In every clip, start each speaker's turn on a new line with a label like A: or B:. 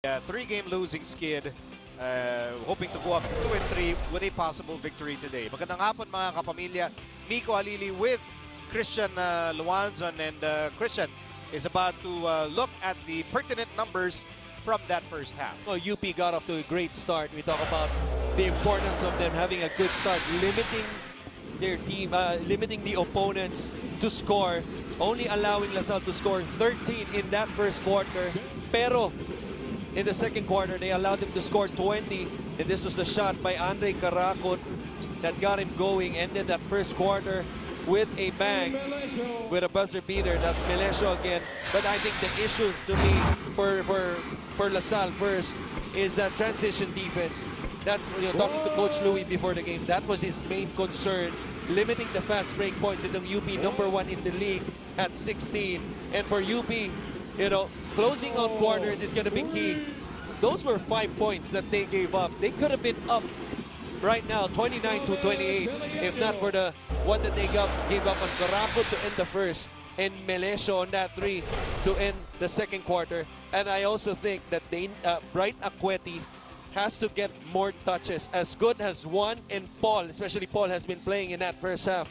A: Three-game losing skid, hoping to go up to 2-3 with a possible victory today. Magandang hapon mga kapamilya. Mico, Halili with Christian Luanzon, and Christian is about to look at the pertinent numbers from that first half.
B: Oh, UP got off to a great start. We talk about the importance of them having a good start, limiting their team, limiting the opponents to score, only allowing LaSalle to score 13 in that first quarter. Pero in the second quarter, they allowed him to score 20, and this was the shot by Andre Caracot that got him going, ended that first quarter with a bang, with a buzzer beater. That's Melesio again. But I think the issue to me for LaSalle first is that transition defense. That's, talking to Coach Louis before the game, that was his main concern, limiting the fast break points. Itong UP, #1 in the league at 16. And for UP, closing on corners is going to be key. Those were 5 points that they gave up. They could have been up right now, 29-28, if not for the one that they gave up on Caracot to end the first, and Melesio on that 3 to end the second quarter. And I also think that Bright Akweti has to get more touches. As good as Juan and Paul, especially Paul, has been playing in that first half,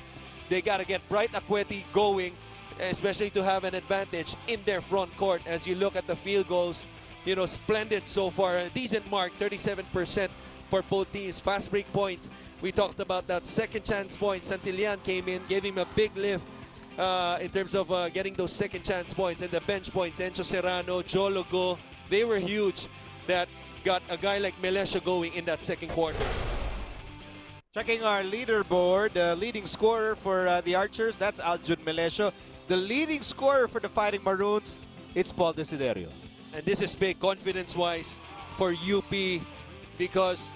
B: they got to get Bright Akweti going, especially to have an advantage in their front court. As you look at the field goals, splendid so far. A decent mark, 37% for both teams. Fast break points, we talked about that. Second chance points, Santillan came in, gave him a big lift in terms of getting those second chance points. And the bench points, Encho Serrano, Jologo, they were huge. That got a guy like Melesio going in that second quarter.
A: Checking our leaderboard, the leading scorer for the Archers, that's Aljun Melesio. The leading scorer for the Fighting Maroons, it's Paul Desiderio.
B: And this is big confidence-wise for UP because,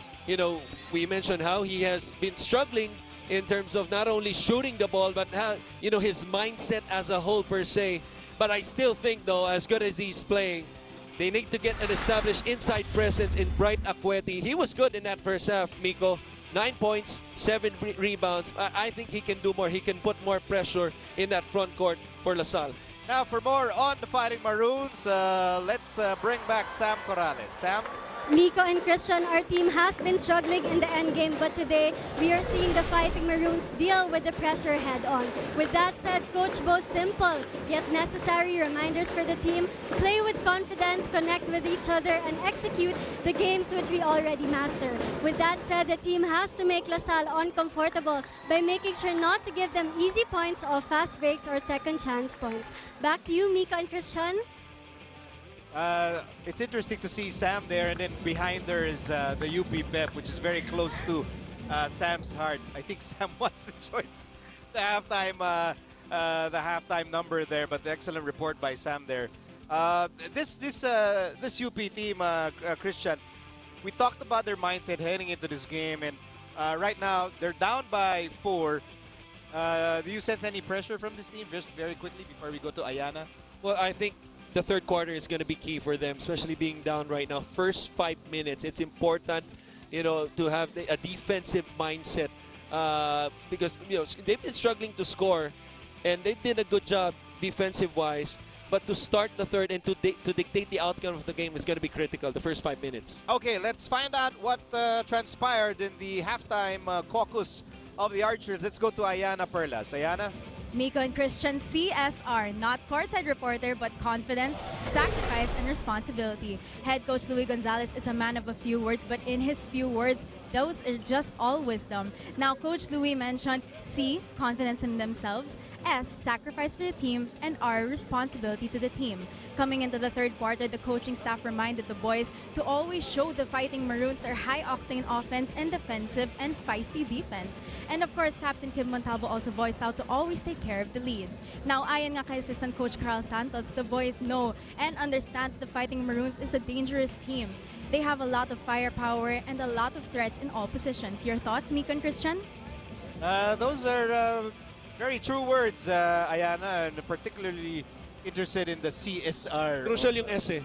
B: we mentioned how he has been struggling in terms of not only shooting the ball, but how, his mindset as a whole per se. But I still think, though, as good as he's playing, they need to get an established inside presence in Bright Akweti. He was good in that first half, Mico. 9 points, 7 rebounds. I think he can do more. He can put more pressure in that front court for LaSalle.
A: Now for more on the Fighting Maroons, let's bring back Sam Corrales. Sam?
C: Mico and Christian, our team has been struggling in the end game, but today we are seeing the Fighting Maroons deal with the pressure head on. With that said, Coach Bo's simple yet necessary reminders for the team: play with confidence, connect with each other, and execute the games which we already master. With that said, the team has to make LaSalle uncomfortable by making sure not to give them easy points off fast breaks or second chance points. Back to you, Mico and Christian.
A: It's interesting to see Sam there, and then behind her is the UP Pep, which is very close to Sam's heart. I think Sam wants to join the halftime number there, but the excellent report by Sam there. This UP team, Christian, we talked about their mindset heading into this game, and right now they're down by 4. Do you sense any pressure from this team, just very quickly before we go to Ayana?
B: Well, I think the third quarter is going to be key for them, especially being down right now. First 5 minutes, it's important, to have a defensive mindset because, they've been struggling to score, and they did a good job defensive-wise. But to start the third and to dictate the outcome of the game is going to be critical, the first 5 minutes.
A: Okay, let's find out what transpired in the halftime caucus of the Archers. Let's go to Ayana Perlas. Ayana?
D: Mico and Christian, CSR, not courtside reporter, but confidence, sacrifice, and responsibility. Head coach Luis Gonzalez is a man of a few words, but in his few words, those are just all wisdom. Now, Coach Louis mentioned C, confidence in themselves, S, sacrifice for the team, and R, responsibility to the team. Coming into the third quarter, the coaching staff reminded the boys to always show the Fighting Maroons their high-octane offense and defensive and feisty defense. And of course, Captain Kim Montalvo also voiced out to always take care of the lead. Now, ayon nga kay Assistant Coach Carl Santos, the boys know and understand the Fighting Maroons is a dangerous team. They have a lot of firepower and a lot of threats in all positions. Your thoughts, Mico and Christian?
A: Those are very true words, Ayana, and particularly interested in the CSR.
B: Crucial yung S eh.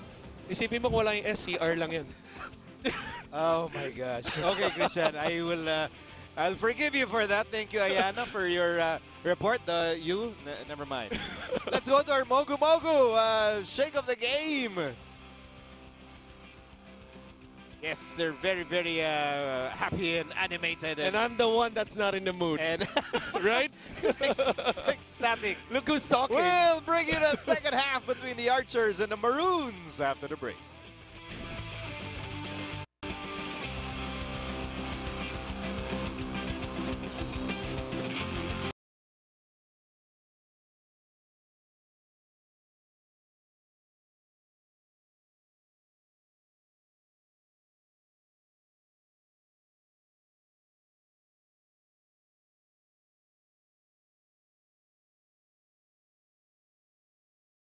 B: Isipin mo kung wala yung S, CR lang yan.
A: Oh my gosh. Okay, Christian, I'll forgive you for that. Thank you, Ayana, for your report. Never mind. Let's go to our Mogu Mogu shake of the game. Yes, they're very, very happy and animated.
B: And I'm the one that's not in the mood.
A: And
B: Right?
A: ecstatic.
B: Look who's talking.
A: We'll bring you the second half between the Archers and the Maroons after the break.